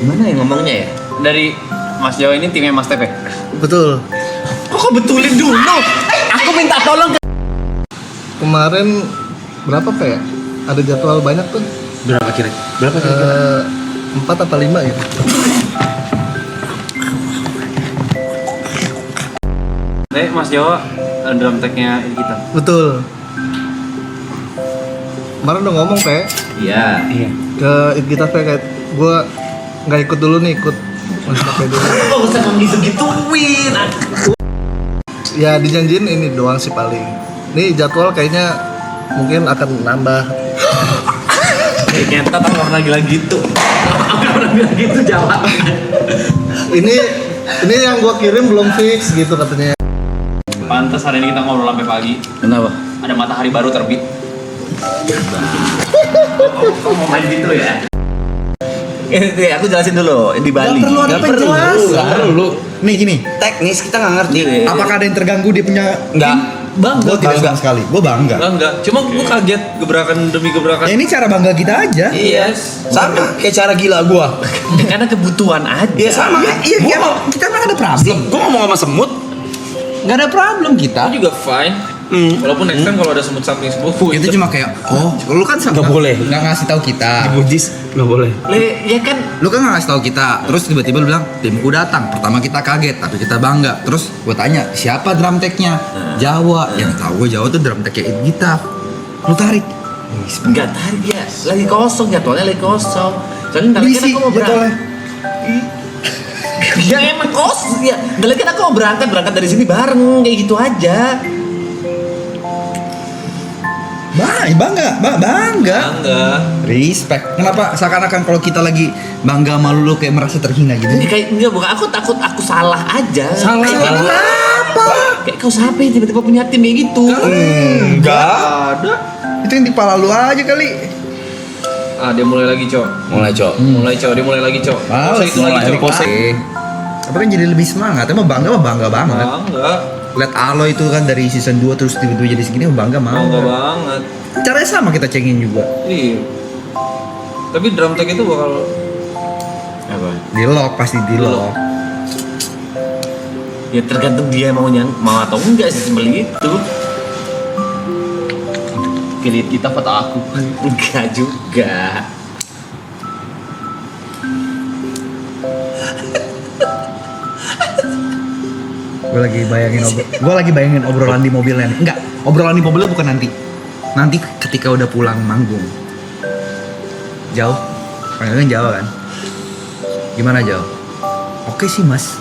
Gimana ya ngomongnya ya? Dari Mas Jawa ini timnya Mas Tepe. Betul. Kok betulin dulu? Aku minta tolong. Kemarin berapa kayak? Ada jadwal banyak tuh. Berapa kira? 4 apa 5 ya? Mas Jawa drum tag-nya kita. Betul. Kemarin udah ngomong kayak Iya. ke kita kayak gue nggak ikut dulu nih, ikut Mas dulu. Kok usah ngomong gitu-gituin? Ya dijanjiin ini doang sih paling. Nih jadwal kayaknya mungkin akan nambah. Kita tak pernah bilang gitu. Aku pernah bilang gitu Jawa. Ini yang gue kirim belum fix gitu katanya. Pantas hari ini kita ngobrol sampai pagi. Kenapa? Ada matahari baru terbit. Kok mau main gitu ya? Aku jelasin dulu di Bali. Gak perlu ada penjelasan. Nih gini, Teknis kita nggak ngerti. apakah ada yang terganggu dia punya? Nggak. Bangga. Gue tidak sama sekali. Gue bangga. Enggak. Cuma gue kaget gebrakan demi gebrakan. Ya, ini cara bangga kita aja. Iya. Sama kayak cara gila gua. Karena kebutuhan aja. Iya sama. Iya, kita emang ada problem. Gua ngomong sama semut. Gak ada problem kita. Aku juga fine. Walaupun next time kalau ada semut-samping sebut Itu cuma kayak, lu kan Nggak boleh. Nggak ngasih tahu kita. Bujis nggak boleh. ya kan Lu kan nggak ngasih tahu kita. Terus tiba-tiba lu bilang timku datang. Pertama kita kaget, tapi kita bangga. Terus gue tanya siapa drum tag-nya? Jawa. Yang tahu gue Jawa tuh drum tag-nya kita. Lu tarik. enggak tarik ya. Lagi kosong jadwalnya lagi kosong. Soalnya nanti kan Berisi aku mau berangkat. jadwalnya. Ya emang kosong ya. Nanti kan aku mau berangkat dari sini bareng kayak gitu aja. Bangga. Enggak. Respect. Kenapa seakan-akan kalau kita lagi bangga malu lu kayak merasa terhina gitu? Ini kayak enggak bukan aku takut aku salah aja. Salah apa? Kayak kau siapa yang tiba-tiba punya tim kayak gitu? Enggak. Ada. Itu yang di kepala lu aja kali. Dia mulai lagi, Cok. Mulai cok. Dia mulai lagi, Cok. Males Itu lagi, Cok. Tapi kan jadi lebih semangat. Emang bangga banget. Enggak. Lihat Aloy itu kan dari season 2 terus tiba-tiba jadi segini bangga Enggak banget. banget. Caranya sama kita cengin juga. Iya. Tapi drum tag itu bakal apa? Di lock pasti di lock. Ya tergantung dia mau atau enggak sih sembeli itu. Pilih kita foto aku. Enggak juga. Gue lagi bayangin obrolan di mobilnya nih. Enggak, obrolan di mobilnya bukan nanti. Nanti ketika udah pulang manggung. Jauh. Panggilan jauh kan? Gimana jauh? Oke sih mas.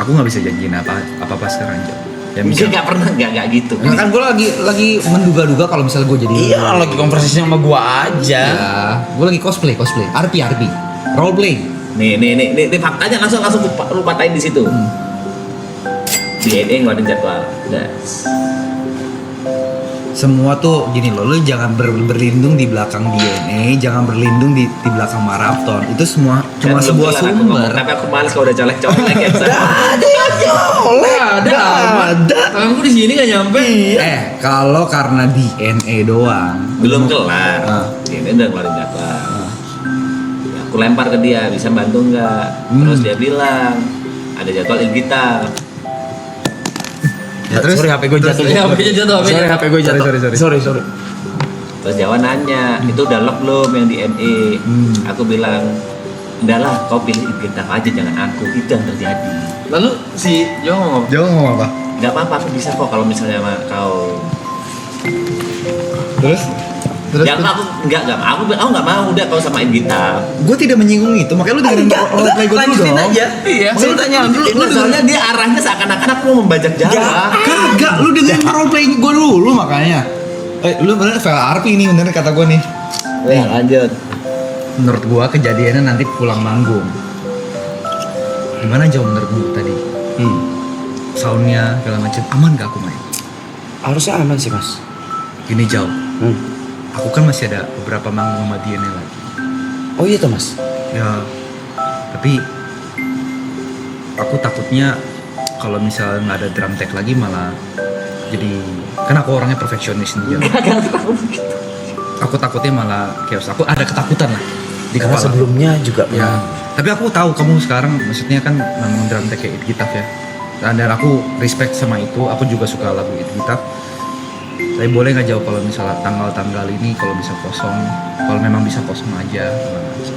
Aku nggak bisa janjiin apa sekarang jauh. Ya Dia misal. nggak pernah nggak gitu. Nah, kan gue lagi menduga-duga kalau misalnya gue jadi. Iya, lagi konversasi sama gua aja. Ya, gue lagi cosplay. RP. Roleplay. Nih faktanya langsung lu patahin di situ. DNA ngeluarin jadwal. Udah. Semua tuh gini loh, lu jangan berlindung di belakang DNA, jangan berlindung di belakang maraton. Itu semua cuma Dan sebuah belum kelar aku ngomong, sumber. tapi aku males kalau udah colek-colek ya. Ada. Tanganku di sini nggak nyampe. Kalau karena DNA doang. Belum kelar. Ah. DNA udah ngeluarin jadwal. Ya, aku lempar ke dia, bisa bantu nggak? Terus dia bilang ada jadwal Ilgita. Ya, terus Sorry HP gue jatuh. HP-nya jatuh, Sorry HP gue jatuh. Sorry. Terus Jawa nanya, itu udah lock belum yang di ME? Aku bilang, udah lah, kau pilih Ilgita aja, jangan aku. Itu yang terjadi. Lalu si Jawa ngomong, Jauh ngomong apa? nggak apa-apa, aku bisa kok kalau misalnya sama kau. Terus Ya aku nggak mau, aku nggak mau udah kau sama Ilgita. gue tidak menyinggung itu, makanya lu dengerin roleplay gue dulu lanjutin dong. aja. Iya. Maksudnya lu tanya Lu soalnya dia arahnya seakan-akan aku mau membajak Jawa. Kagak, lu dengerin roleplay gue dulu makanya. Lu bener VLRP ini bener kata gue nih. Ya lanjut. Menurut gua kejadiannya nanti pulang manggung. Gimana jauh menurut lu tadi? Soundnya segala macam aman gak aku main? Harusnya aman sih mas. Gini jauh. Aku kan masih ada beberapa manggung sama DNA lagi. Oh iya tuh mas. Ya, tapi aku takutnya kalau misalnya nggak ada drum tag lagi malah jadi kan aku orangnya perfeksionis nih jauh. aku takutnya malah chaos. Aku ada ketakutan lah di Karena kepala. sebelumnya juga Ya. Tapi aku tahu kamu sekarang maksudnya kan memang drum tech kayak It Gitaf ya. Dan aku respect sama itu. Aku juga suka lagu It Gitaf. Tapi boleh nggak jawab kalau misalnya tanggal-tanggal ini kalau bisa kosong, kalau memang bisa kosong aja. Gimana aja.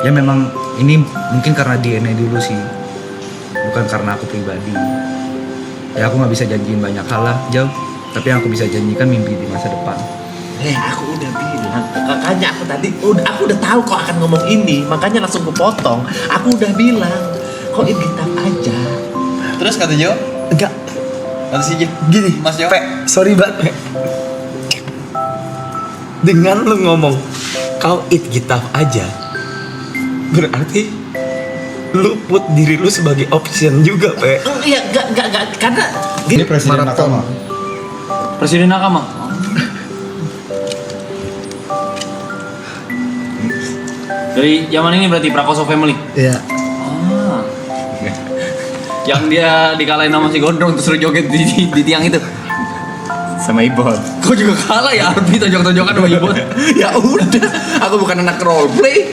Ya memang ini mungkin karena DNA dulu sih, bukan karena aku pribadi. Ya aku nggak bisa janjiin banyak hal lah jauh, tapi yang aku bisa janjikan mimpi di masa depan. Aku udah bilang, makanya aku udah tahu kok akan ngomong ini, makanya langsung kepotong. Aku udah bilang, kok It Gitaf aja. Terus kata Jo, enggak kata si Jo, gini, Mas Jo, sorry banget. Pe. Dengan lu ngomong kau It Gitaf aja, berarti lu put diri lu sebagai option juga, Pe. Iya, enggak, karena ini presiden Maraton. Nakama. Presiden Nakama. Dari zaman ini berarti Prakoso Family. Iya. Ah. Yang dia dikalahin sama si Gondrong terus suruh joget di tiang itu. sama Ibon. Kau juga kalah ya Arbi tonjok-tonjokan sama Ibon. Ya udah, aku bukan anak roleplay.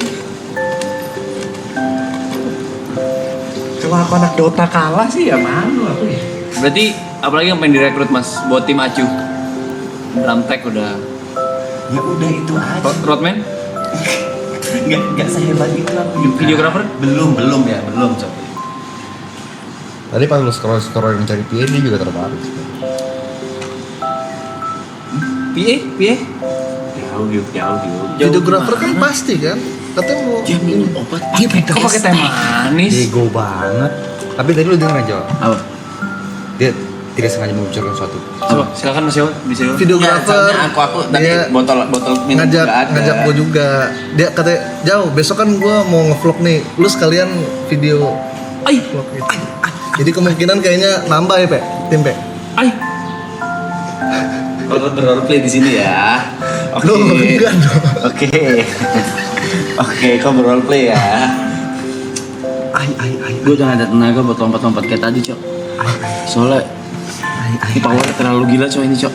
Kalau aku anak Dota kalah sih ya malu aku ya. Berarti apalagi yang pengen direkrut Mas buat tim Acu? Drum tech udah. Ya udah itu aja. Roadman? Nggak sehebat itu aku juga. Videographer? Belum ya, belum coba. Tadi pas lu scroll mencari PA dia juga tertarik. PA? Jauh. Videografer kan pasti kan. Katanya mau Dia minum obat. Kok pakai teh manis? Bego banget. Tapi tadi lu denger nggak jawab? Apa? Dia tidak sengaja membicarakan sesuatu. Coba silakan Mas Yowo di sini. videografer. Aku tadi dia botol minum nggak ada. ngajak gue juga. Dia katanya jauh. Besok kan gue mau ngevlog nih. Lu sekalian video Ay, vlog gitu. Jadi kemungkinan kayaknya nambah ya Pe, tim Pe. ay. Kalau berroleplay di sini ya. Oke. Loh, enggak dong. Oke, kau berroleplay ya. Gue udah gak ada tenaga buat lompat-lompat kayak tadi, Cok. Soalnya ini power terlalu gila, Cok, ini, Cok.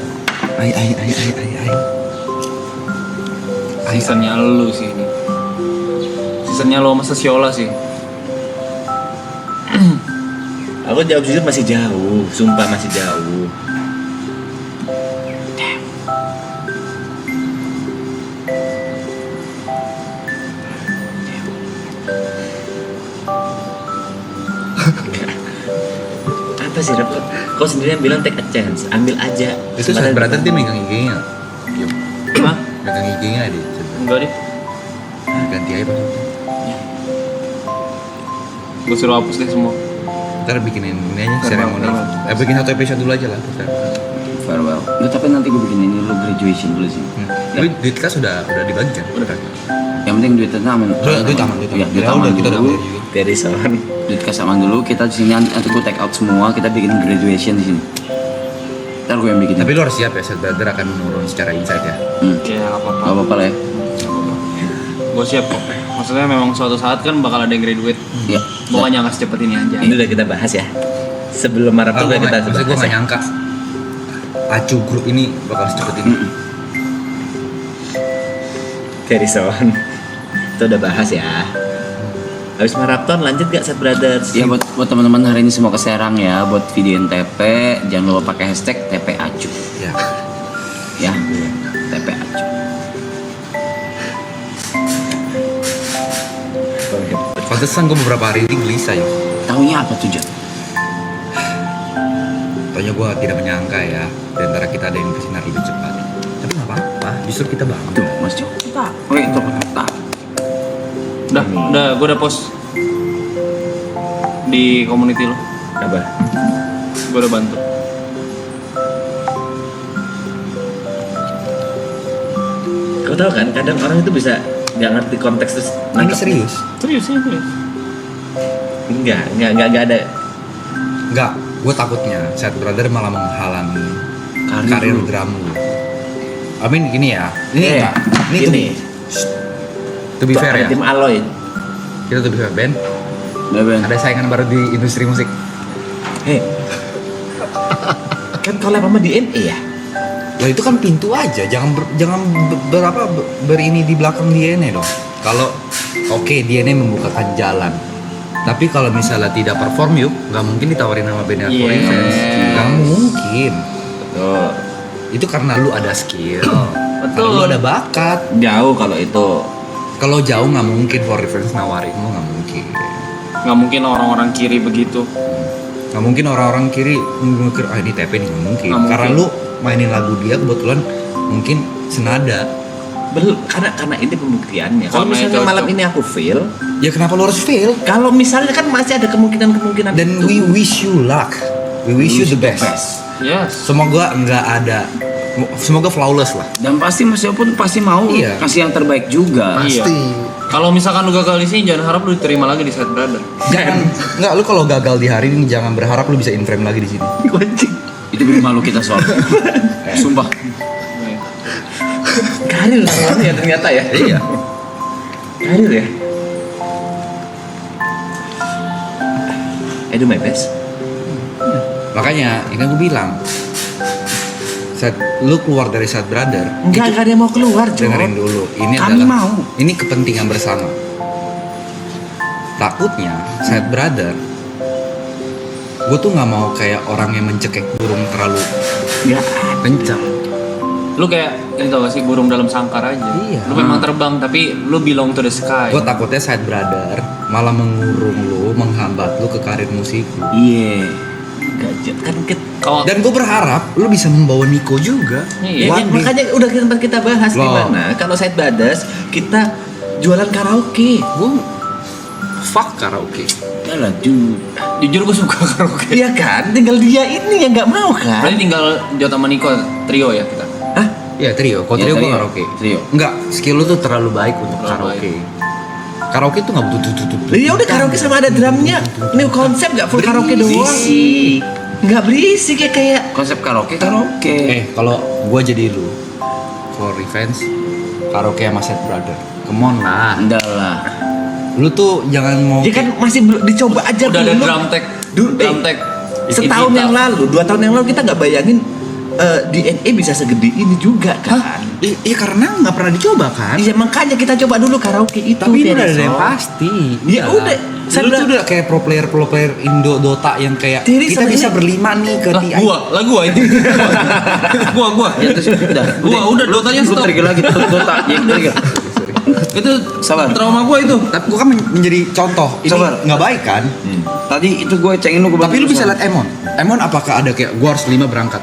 Seasonnya lu sih ini. Seasonnya lo masa Siola sih. Aku jawab jujur masih jauh, sumpah masih jauh. Apa sih Rep? Kau sendiri yang bilang take a chance, ambil aja. Itu saat berarti dia megang IG-nya. Hah? Megang IG-nya dia. Enggak deh. Ganti aja pas. Gue suruh hapus deh semua. Ntar bikinin ini aja seremoni. Bikin satu episode dulu aja lah. Farewell. Nggak, tapi nanti gue bikin ini lu graduation dulu sih. Tapi duit kas udah dibagi kan? Udah kan? Yang penting duitnya aman. Duit aman. Iya, duit Ya aman udah, kita udah dulu. bayar juga. Dari soal Duit kas aman dulu. Kita di sini nanti gue take out semua. Kita bikin graduation di sini. Ntar gue yang bikin. Tapi lu harus siap ya, Set Brother akan menurun secara insight ya. Ya Gak apa-apa. apa-apa lah ya. Gue siap kok. Maksudnya memang suatu saat kan bakal ada yang graduate. Iya. Pokoknya nggak secepat ini aja. ini udah kita bahas ya. Sebelum maraton udah kita Maksudnya gue bahas gak ya. nyangka Acu grup ini bakal secepat ini. Dari soal itu udah bahas ya. Habis maraton lanjut gak Set Brothers? Ya buat teman-teman hari ini semua ke Serang ya. Buat videoin TP, jangan lupa pakai hashtag TP Acu. Ya. Ya. TP Acu. Pantesan gue beberapa hari ini gelisah ya. Tahunya apa tuh, Jat? Tanya gue tidak menyangka ya, di antara kita ada yang bersinar lebih cepat. Tapi nggak apa-apa, justru kita bangun. Tuh, Mas Cok. Oke, itu tak. Udah, gue udah post di community lo. Apa? Gue udah bantu. Kau tahu kan kadang orang itu bisa nggak ngerti konteks terus Ini nangkep. serius? Serius ini serius. Enggak ada. Enggak, gue takutnya Set Brother malah menghalangi karir drum lu. I mean gini ya, ini Ini to be fair ya. Tim Aloy. Kita to be fair, Ben. Ben. Ada saingan baru di industri musik. Hei. Kan collab sama DNA ya? Lah itu kan pintu aja, jangan berini di belakang DNA dong. Kalau oke, DNA membukakan jalan. Tapi kalau misalnya tidak perform yuk, nggak mungkin ditawarin sama band For Yes. Revenge. Nggak mungkin. Betul. Itu karena lu ada skill. Betul. Karena lu ada bakat. Jauh kalau itu. Kalau jauh nggak mungkin For Revenge nawarin lu, nggak mungkin. Nggak mungkin orang-orang kiri begitu. Nggak mungkin orang-orang kiri mikir ini TP nih, nggak mungkin. Nggak Karena mungkin. lu mainin lagu dia kebetulan mungkin senada. Belum, karena ini pembuktiannya. Kalau Karena misalnya cocok. malam ini aku fail, Ya kenapa lu harus fail? kalau misalnya kan masih ada kemungkinan Dan itu. we wish you luck. We wish you the best. Yes. Semoga nggak ada, semoga flawless lah. Dan pasti Mas Yo pun pasti mau Iya. kasih yang terbaik juga. Pasti. Kalau misalkan lu gagal di sini, jangan harap lu diterima lagi di Sad Brother. Jangan, nggak lu kalau gagal di hari ini jangan berharap lu bisa in frame lagi di sini. Itu bikin malu kita soal. Sumpah. Karir lah ya ternyata ya. Iya. Karir ya. I do my best. Makanya ini kan gue bilang, saat lu keluar dari Sad Brother, Enggak ada yang mau keluar, Jo. dengerin dulu. Ini Kami adalah, mau. ini kepentingan bersama. Takutnya Sad Brother, gue tuh nggak mau kayak orang yang mencekik burung terlalu Enggak. kencang. Lu kayak ini tau gak sih burung dalam sangkar aja. Iya. Lu memang terbang tapi lu belong to the sky. Gue takutnya Sad Brother malah mengurung lu, menghambat lu ke karir musik lu. Iya. Enggak, kan kita Kalau Dan gue berharap lu bisa membawa Nico juga. Iya. Ya, One day. makanya udah sempat kita bahas Loh. gimana kalau Sad Brothers kita jualan karaoke. Gue fuck karaoke. Yalah, jujur gue suka karaoke. Iya kan? Tinggal dia ini yang nggak mau kan? Berarti tinggal Jota sama Nico trio ya kita. Hah? Ya trio, kalau Iya, trio gue trio. karaoke. Trio. Enggak, skill lu tuh terlalu baik untuk Terlalu karaoke. Karaoke tuh nggak butuh tutut. Ya udah karaoke sama ada drumnya. New konsep nggak full karaoke doang. Nggak berisik ya kayak. konsep karaoke. Kalau gue jadi lu, For Revenge, karaoke sama Sad Brother. Come on lah. Enggak lah. Lu tuh jangan mau. Ya kan masih belum dicoba aja Udah ada dulu. drum tag. Dulu, Drum tag. Setahun yang lalu, 2 tahun yang lalu kita nggak bayangin DNA bisa segede ini juga kan. Iya karena nggak pernah dicoba kan. Iya makanya kita coba dulu karaoke itu. Tapi ini udah ada Terry yang Sol. pasti. Ya Iya. udah, Lu tuh udah kayak pro player Indo Dota yang kayak Terry kita sama bisa ini. berlima nih ke Lah TI. gua itu. Gua. Ya terus udah. Udah dotanya Lu stop. trigger lagi tuh Dota. Ya trigger. Itu Sabar. trauma gua itu. Tapi gua kan menjadi contoh. Ini Sabar. nggak baik kan? Tadi itu gue cengin lu gue Tapi lu bisa lihat Emon. Emon apakah ada kayak gua harus 5 berangkat?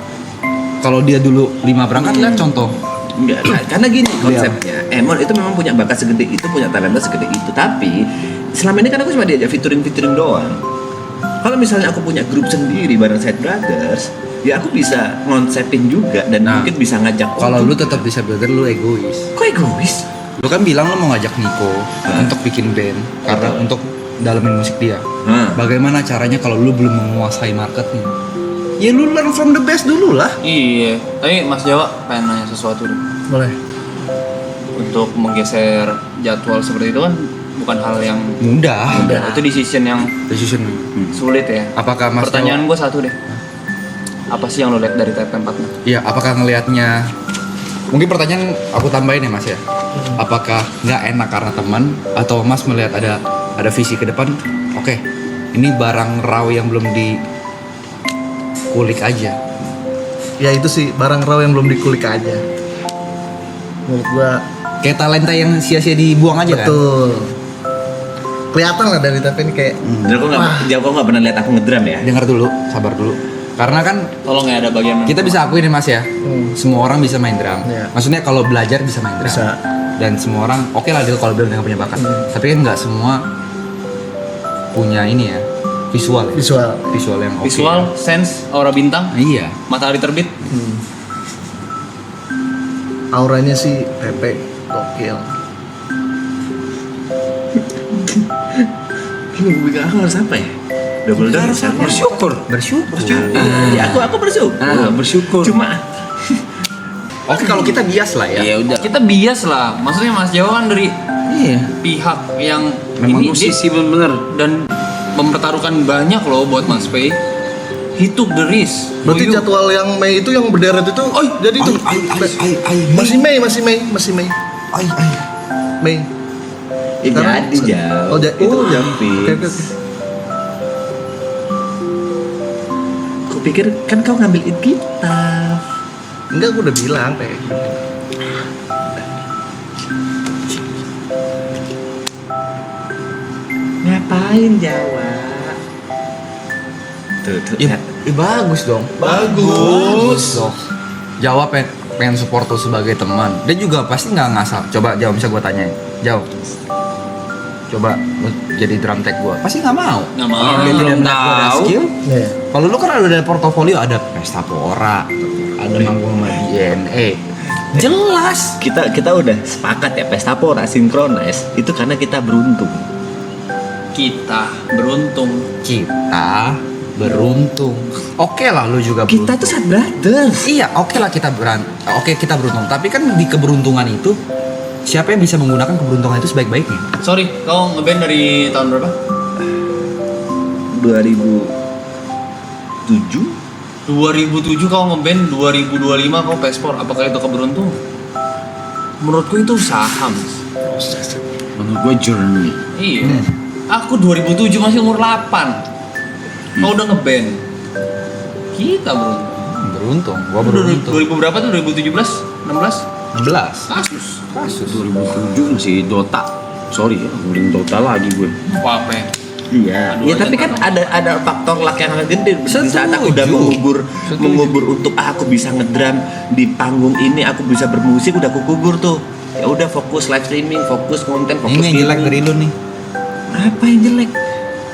Kalau dia dulu 5 berangkat lihat contoh. Enggak, karena gini konsepnya. Emon itu memang punya bakat segede itu, punya talenta segede itu. Tapi selama ini kan aku cuma diajak featuring doang. Kalau misalnya aku punya grup sendiri bareng Sad Brothers, ya aku bisa ngonsepin juga dan Nah, mungkin bisa ngajak. Kalau orang. lu tetap bisa brother lu egois. Kok egois? Lu kan bilang lu mau ngajak Nico untuk bikin band karena Betul. untuk dalamin musik dia. Hah. Bagaimana caranya kalau lu belum menguasai marketnya? Ya lu learn from the best dulu lah. Iya. Tapi Mas Jawa pengen nanya sesuatu deh. Boleh. Untuk menggeser jadwal seperti itu kan bukan hal yang Mudah. mudah. Itu decision yang Decision. sulit ya. Apakah Mas Pertanyaan gue satu deh. Apa sih yang lo lihat dari TP4 nya? Iya, apakah ngelihatnya mungkin pertanyaan aku tambahin ya Mas ya. Apakah nggak enak karena teman atau Mas melihat ada visi ke depan? Oke, ini barang raw yang belum dikulik aja. Ya itu sih barang raw yang belum dikulik aja. Menurut gua Kayak talenta yang sia-sia dibuang aja kan? betul. Kelihatan lah dari tapi ini kayak Dan kok nggak pernah lihat aku ngedrum ya? Dengar dulu, sabar dulu. Karena kan Tolong ya ada bagian kita bisa akuin nih Mas ya. Semua orang bisa main drum. Iya. Maksudnya kalau belajar bisa main drum. Bisa. Dan semua orang oke lah dia kalau bilang punya bakat. Tapi kan nggak semua punya ini ya visual. Visual yang oke. visual, sense, aura bintang, Iya. matahari terbit. auranya sih Pepe gokil. Bingung aku harus apa ya? Double down bersyukur. Bersyukur. Ya aku bersyukur. Bersyukur. Cuma Oke kalau kita bias lah ya. Ya udah. Kita bias lah. Maksudnya Mas Jawa kan dari Iya. pihak yang Memang ini musisi bener-bener. dan mempertaruhkan banyak loh buat Mas Pei. He took the risk. Berarti For you. jadwal yang Mei itu yang berderet itu jadi itu masih Mei. Mei. Sekarang- Jadi jauh. Oh, itu jam. fix. Oke. Aku pikir kan kau ngambil it kita. Enggak, gue udah bilang teh. Ngapain Jawa? Tuh, Ya, bagus dong. Bagus. dong. Jawa pengen support tuh sebagai teman. Dia juga pasti nggak ngasal. Coba jauh bisa gue tanyain. Jauh. Coba lu jadi drum tech gue. Pasti nggak mau. Nggak mau. Dia tidak Belum melihat gua ada tahu. skill. Iya. Kalau lu kan ada dari portofolio, ada Pesta Pora, ada manggung sama DNA. Jelas. kita udah sepakat ya Pesta Pora Synchronize itu karena kita beruntung. Kita beruntung. Kita beruntung. Oke lah, lu juga Kita beruntung. tuh Sad Brothers. Iya, oke lah kita kita beruntung. Tapi kan di keberuntungan itu siapa yang bisa menggunakan keberuntungan itu sebaik-baiknya? Sorry, kau ngeband dari tahun berapa? 2007 2007 kau ngeband, 2025 kau pespor. Apakah itu keberuntungan? Menurutku itu usaha, Mas. Menurut gue journey. Iya. Aku 2007 masih umur 8. Kau udah ngeband. Kita beruntung. Beruntung, gua Lu beruntung. 2000 berapa tuh? 2017? 16? 16. Kasus. Kasus. 2007 masih Dota. Sorry ya, ngomongin Dota lagi gue. Apa ya? Iya. Aduh, Ya aja tapi kan tahu. ada faktor luck yang sangat gede di saat aku udah Setuju. mengubur untuk aku bisa ngedrum di panggung ini, aku bisa bermusik, udah aku kubur tuh. Ya udah fokus live streaming, fokus konten, fokus Ini yang jelek video. dari lu nih. Apa yang jelek?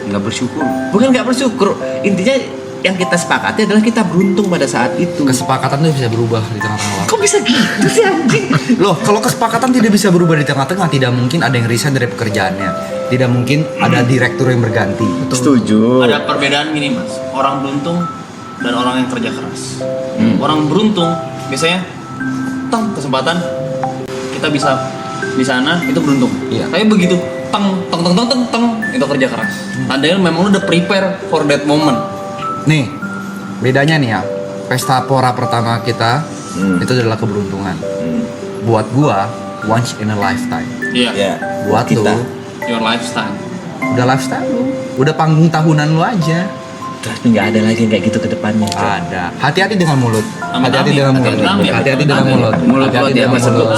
Nggak bersyukur. Bukan nggak bersyukur. Intinya yang kita sepakati adalah kita beruntung pada saat itu. Kesepakatan tuh bisa berubah di tengah-tengah waktu. Kok bisa gitu sih anjing? Loh, kalau kesepakatan tidak bisa berubah di tengah-tengah, tidak mungkin ada yang resign dari pekerjaannya. Tidak mungkin ada direktur yang berganti. Setuju. Ada perbedaan gini, Mas. Orang beruntung dan orang yang kerja keras. Orang beruntung biasanya teng kesempatan kita bisa di sana itu beruntung. Iya. Tapi begitu teng itu kerja keras. Tandanya memang lu udah prepare for that moment. Nih, bedanya nih ya. Pesta Pora pertama kita itu adalah keberuntungan. Buat gua, once in a lifetime. Iya. Ya. Buat kita. lu, Your lifestyle. udah lifestyle lu. Udah panggung tahunan lu aja. Tapi nggak ada lagi yang kayak gitu ke depannya. Cok. Ada. Hati-hati dengan mulut. Amin, Hati-hati amin. dengan mulut. Hati-hati, Hati-hati amin. dengan Amin. mulut. Mulut Hati-hati buat dia, dengan Mas. mulut.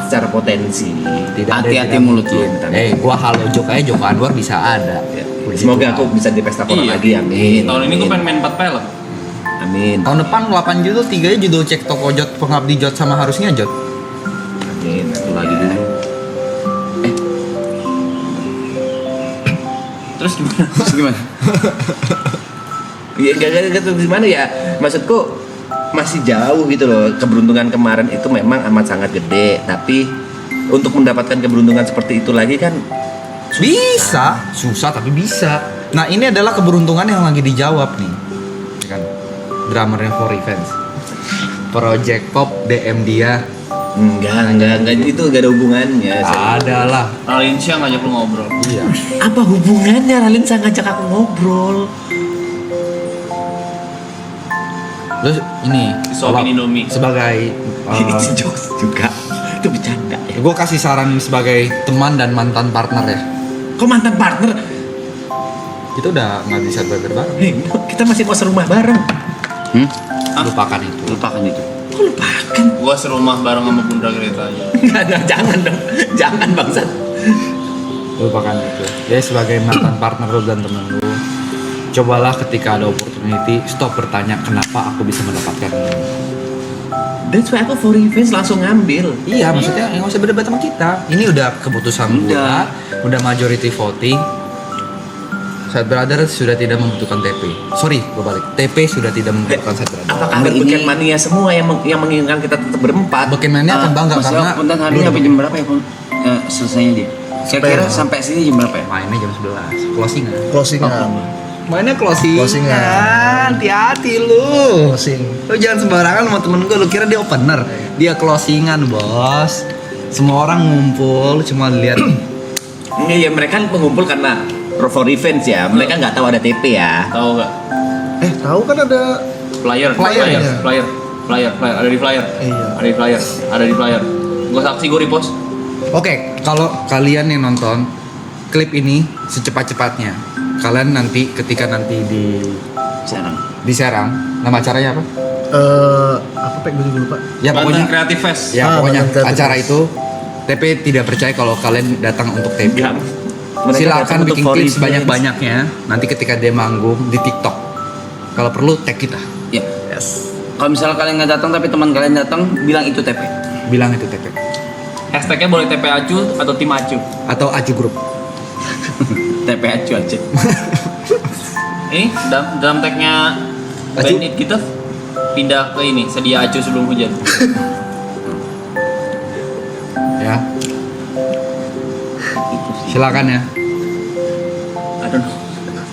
Secara potensi. Tidak ada Hati-hati yang mulut lu. Gua halo Jok aja, Joko Anwar bisa ada. Ya. Puji Semoga Tuhan. aku bisa di Pesta Pora Iya. lagi, amin. Tahun ini gue pengen main 4 film. Amin. Tahun depan 8 judul, 3 judul Cek Toko Jot, Pengabdi Jot sama Harusnya Jot. Amin. Satu lagi dulu. Terus gimana? Terus gimana? Ya gak gimana ya. Maksudku masih jauh gitu loh. Keberuntungan kemarin itu memang amat sangat gede, tapi untuk mendapatkan keberuntungan seperti itu lagi kan Bisa, susah tapi bisa. Nah, ini adalah keberuntungan yang lagi dijawab nih. Ya kan? Drummernya For Events. Project Pop DM dia. enggak itu gak ada hubungannya. Ada lah. Ralinsya ngajak lu ngobrol. Iya. Apa hubungannya Ralin saya ngajak aku ngobrol? Terus ini Disuapin kalau Indomie. sebagai Itu jokes juga. Itu bercanda ya. gue kasih saran sebagai teman dan mantan partner ya. Kok mantan partner? Kita udah nggak bisa bareng. Kita masih mau serumah bareng. Lupakan itu. Lupakan itu. Kok lupakan? Gua serumah bareng sama Bunda Greta aja. Enggak, jangan dong. Jangan bangsat. Lupakan itu. Dia sebagai mantan partner lu dan temen lu, cobalah ketika ada opportunity stop bertanya kenapa aku bisa mendapatkan ini. That's why aku For Events langsung ngambil. Iya, maksudnya nggak usah berdebat sama kita. Ini udah keputusan gua, udah majority voting. Sad Brothers sudah tidak membutuhkan TP. Sorry, gua balik. TP sudah tidak membutuhkan Sad Brothers. Apakah Beken Mania semua yang menginginkan kita tetap berempat? Bukannya akan bangga Mas karena Punten hari ini sampai jam berapa ya, Pun? Selesainya dia. Kira-kira sampai sini jam berapa ya? mainnya jam 11, closingan. Closingan. Mainnya closingan. Closingan. Hati-hati lu. Closing. Lu jangan sembarangan sama temen gue, lu kira dia opener. Dia closingan, bos. Semua orang ngumpul, cuma lihat. Enggak ya, mereka mengumpul karena For Events ya. Mereka nggak tahu ada TP ya. Tahu gak? Tahu kan ada Flyer, Flyernya. flyer, ada di flyer. Iya. Ada di flyer. Gue saksi, gue repost. Oke, kalau kalian yang nonton klip ini secepat-cepatnya, kalian nanti ketika nanti Sekarang. di Serang, nama acaranya apa? apa Pak, gue juga lupa. Ya Banten pokoknya Creative Fest. ya pokoknya Banten Creative acara Fest. itu TP tidak percaya kalau kalian datang untuk TP. Enggak. Mereka Silakan datang bikin untuk klip for sebanyak-banyaknya. Nanti ketika dia manggung di TikTok, kalau perlu tag kita. Ya. Kalau misalnya kalian nggak datang tapi teman kalian datang, bilang itu TP. Bilang itu TP Hashtagnya boleh TP Acu atau Tim Acu. atau Aju Group. TP acu aja. Ini dalam tagnya Acu. Band It kita pindah ke ini, sedia Acu sebelum hujan. Ya. Silakan ya. I don't know.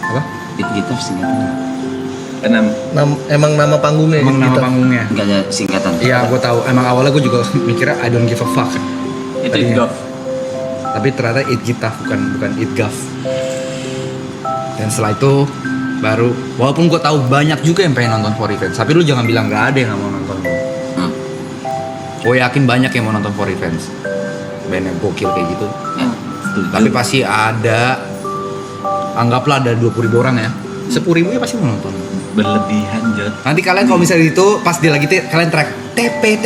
Apa? It Gitaf singkatannya. Karena Emang nama panggungnya Emang nama kita. panggungnya. Nggak ada singkatan. Iya, gue tahu. Emang awalnya gue juga mikirnya I don't give a fuck. Itu Tadinya. It Gov. Tapi ternyata It Gitaf bukan It Gav. Dan setelah itu baru, walaupun gue tahu banyak juga yang pengen nonton For Revenge, tapi lu jangan bilang nggak ada yang nggak mau nonton. Hmm. Gue yakin banyak yang mau nonton For Revenge. Band yang gokil kayak gitu. Ya. Tapi pasti ada, anggaplah ada 20.000 orang ya. 10.000 ya pasti mau nonton. berlebihan Jod. Nanti kalian kalau misalnya itu pas dia lagi kalian track TP